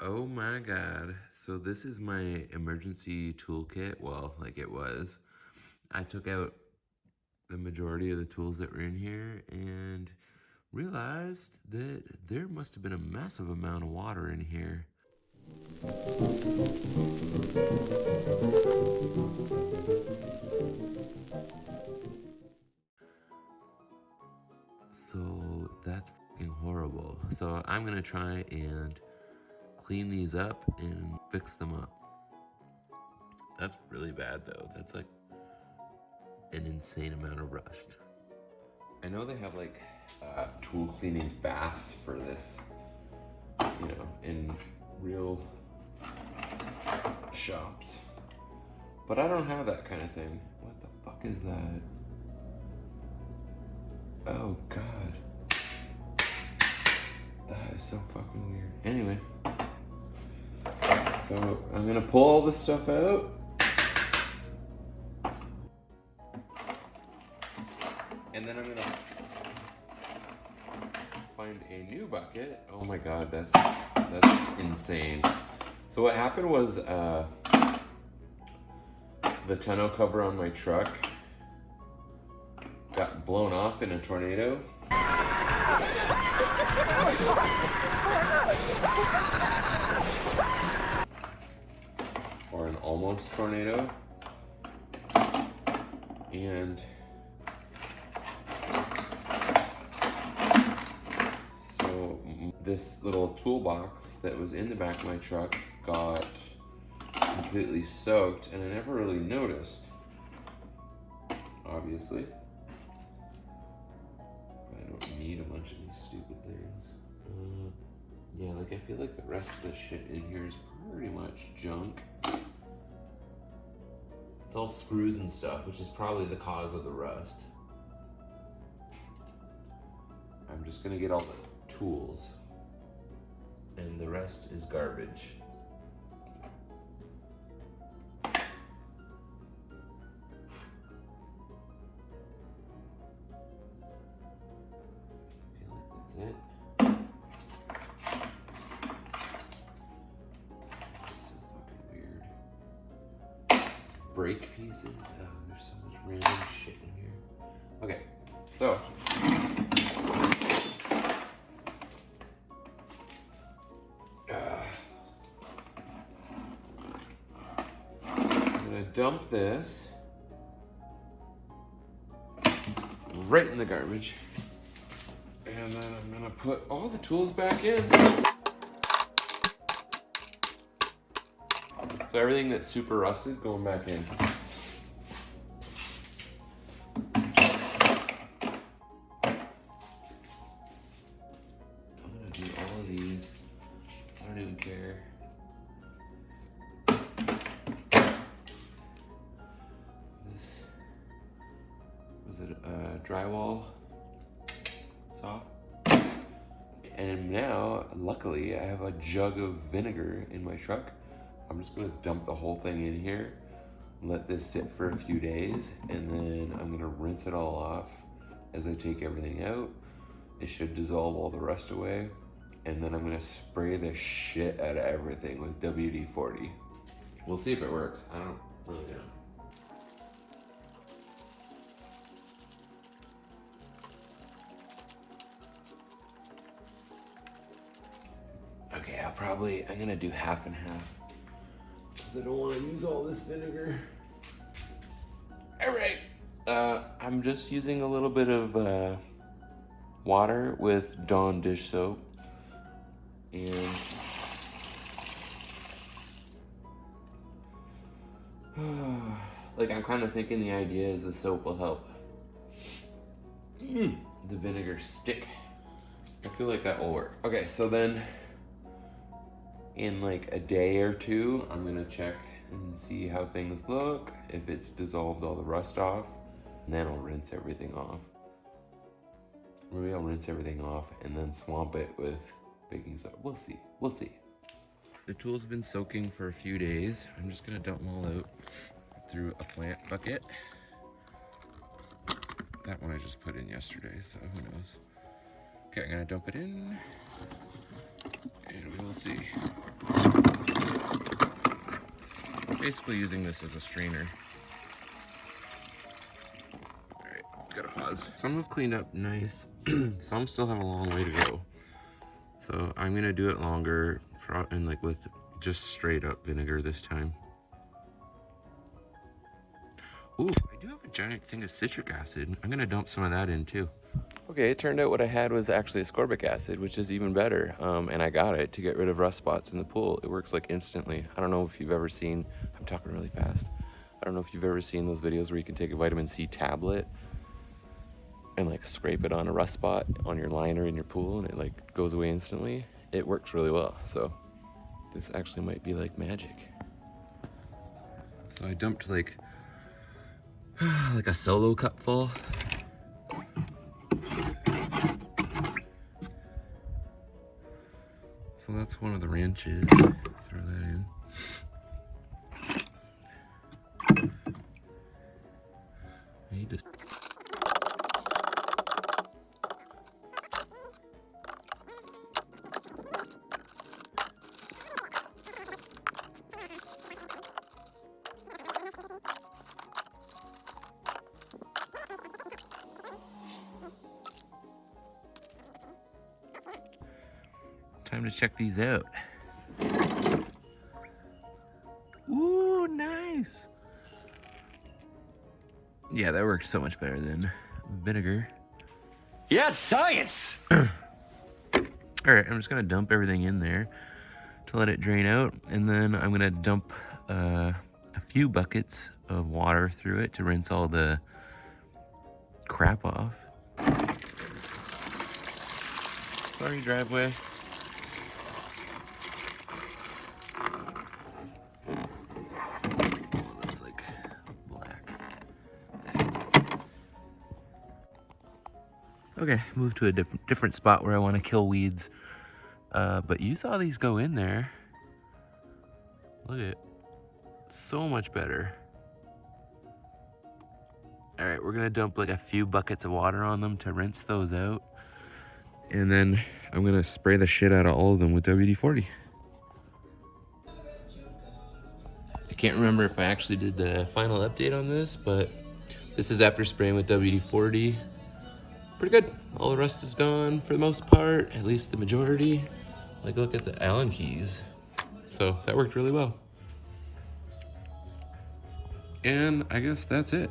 Oh my God. So this is my emergency toolkit. Well, like it was. I took out the majority of the tools that were in here and realized that there must have been a massive amount of water in here. So that's fucking horrible. So I'm gonna try and clean these up and fix them up. That's really bad though. That's like an insane amount of rust. I know they have like tool cleaning baths for this, you know, in real shops. But I don't have that kind of thing. What the fuck is that? Oh God. That is so fucking weird. Anyway. So I'm gonna pull all this stuff out. And then I'm gonna find a new bucket. Oh my God, that's insane. So what happened was the tonneau cover on my truck got blown off in a tornado. Or an almost tornado. And so this little toolbox that was in the back of my truck got completely soaked, and I never really noticed, obviously. But I don't need a bunch of these stupid things. Yeah, like I feel like the rest of the shit in here is pretty much junk. It's all screws and stuff, which is probably the cause of the rust. I'm just gonna get all the tools, and the rest is garbage. That's it. That's so fucking weird. Brake pieces. Oh, there's so much random shit in here. Okay, so I'm gonna dump this right in the garbage. And then I'm gonna put all the tools back in. So everything that's super rusted going back in. I'm gonna do all of these. I don't even care. This was it drywall saw. And now, luckily, I have a jug of vinegar in my truck. I'm just gonna dump the whole thing in here, let this sit for a few days, and then I'm gonna rinse it all off as I take everything out. It should dissolve all the rust away. And then I'm gonna spray the shit out of everything with WD-40. We'll see if it works. I don't really know. Okay, I'm gonna do half and half, because I don't wanna use all this vinegar. All right, I'm just using a little bit of water with Dawn dish soap. And like I'm kind of thinking the idea is the soap will help the vinegar stick. I feel like that will work. Okay, so then in like a day or two, I'm gonna check and see how things look, if it's dissolved all the rust off, and then I'll rinse everything off. Maybe I'll rinse everything off and then swamp it with baking soda. We'll see. We'll see. The tools have been soaking for a few days. I'm just gonna dump them all out through a plant bucket. That one I just put in yesterday, so who knows. Okay, I'm gonna dump it in, and we will see. Basically using this as a strainer. All right, gotta pause. Some have cleaned up nice. Some still have a long way to go. So I'm gonna do it longer and like with just straight up vinegar this time. Ooh, I do have a giant thing of citric acid. I'm gonna dump some of that in too. Okay, it turned out what I had was actually ascorbic acid, which is even better. And I got it to get rid of rust spots in the pool. It works like instantly. I don't know if you've ever seen, I'm talking really fast. I don't know if you've ever seen those videos where you can take a vitamin C tablet and like scrape it on a rust spot on your liner in your pool and it like goes away instantly. It works really well. So this actually might be like magic. So I dumped like a solo cup full. So that's one of the wrenches. Throw that in. I just time to check these out. Ooh, nice. Yeah, that worked so much better than vinegar. Yes, science! All right, I'm just gonna dump everything in there to let it drain out. And then I'm gonna dump a few buckets of water through it to rinse all the crap off. Sorry, driveway. Okay, move to a different spot where I want to kill weeds. But you saw these go in there. Look at it. So much better. All right, we're gonna dump like a few buckets of water on them to rinse those out. And then I'm gonna spray the shit out of all of them with WD-40. I can't remember if I actually did the final update on this, but this is after spraying with WD-40. Pretty good. All the rust is gone for the most part, at least the majority. Like, look at the Allen keys. So that worked really well. And I guess that's it.